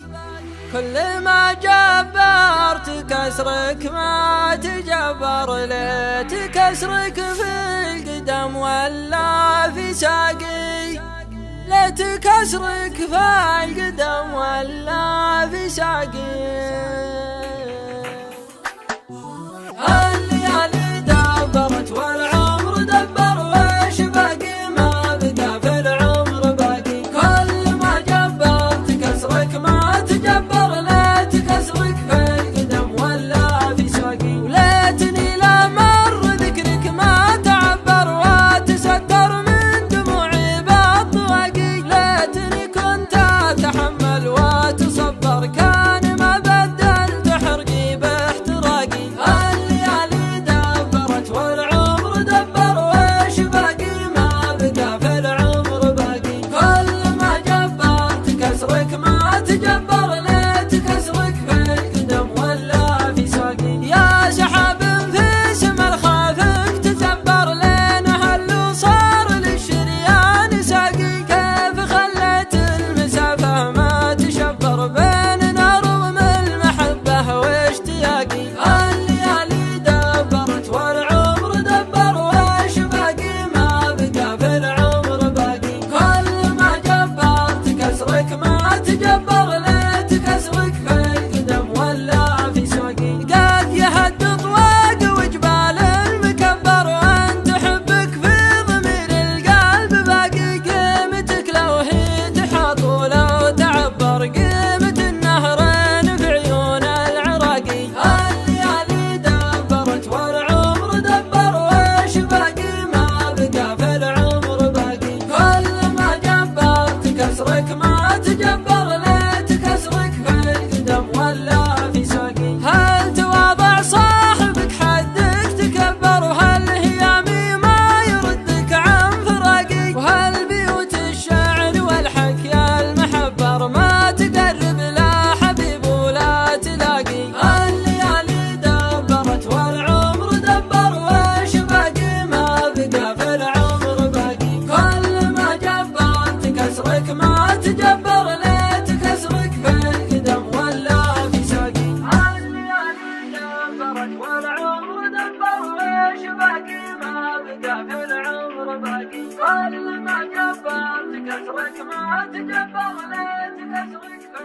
كل ما جبرت كسرك ما تجبر، ليه تكسرك في القدم ولا في ساقي، لا تكسرك في القدم ولا في ساقي. الليالي دبرت والعمر دبر، وش باقي ما بقى في العمر باقي. كل ما جبرت كسرك ما تجبر، لا تكسرك في القدم ولا في ساقي. وليتني لا مر ذكرك ما تعبر، وتستر من دموعي بالطواقي. ليتني كنت اتحمل وتصبر، كان ما بدلت حرقي باحتراقي. الليالي دبرت والعمر دبر، وش باقي ما بقى في العمر باقي. كل ما جبرت كسرك ما تجبر، لا تكسرك في القدم ولا في ساقي. يا سحاب في سما الخافق تزبر، لين هل صار للشريان ساقي. كيف خليت المسافة ما تشبر، بيننا رغم المحبة واشتياقي. الليالي دبرت والعمر دبر، وش باقي ما بقى في العمر باقي. كل ما جبرت كسرك ما تجبر، لا تكسرك في القدم ولا في ساقي. قد يهد طواق وجبال المكبر، وانت حبك في ضمير القلب باقي. قيمتك لو هي تحاط ولو تعبر، قيمة النهرين في عيون العراقي. الليالي دبرت والعمر دبر، وش باقي ما بقى في العمر باقي. كل ما جبرت كسرك ما تجبر، لا تكسرك في القدم ولا في ساقي. هل تواضع صاحبك حدك تكبر، وهل هيامي ما يردك عن فراقي. وهل بيوت الشعر والحكي المحبر ما تقرب لا حبيب ولا تلاقي. الليالي دبرت والعمر دبر، وش باقي ما بقى في العمر باقي. كل ما جبرت كسرك ما تجبر، لا تكسرك في القدم ولا في ساقي. الليالي دبرت والعمر دبر، وش باقي ما بقى في العمر باقي. كل ما جبرت كسرك ما تجبر، لا تكسرك في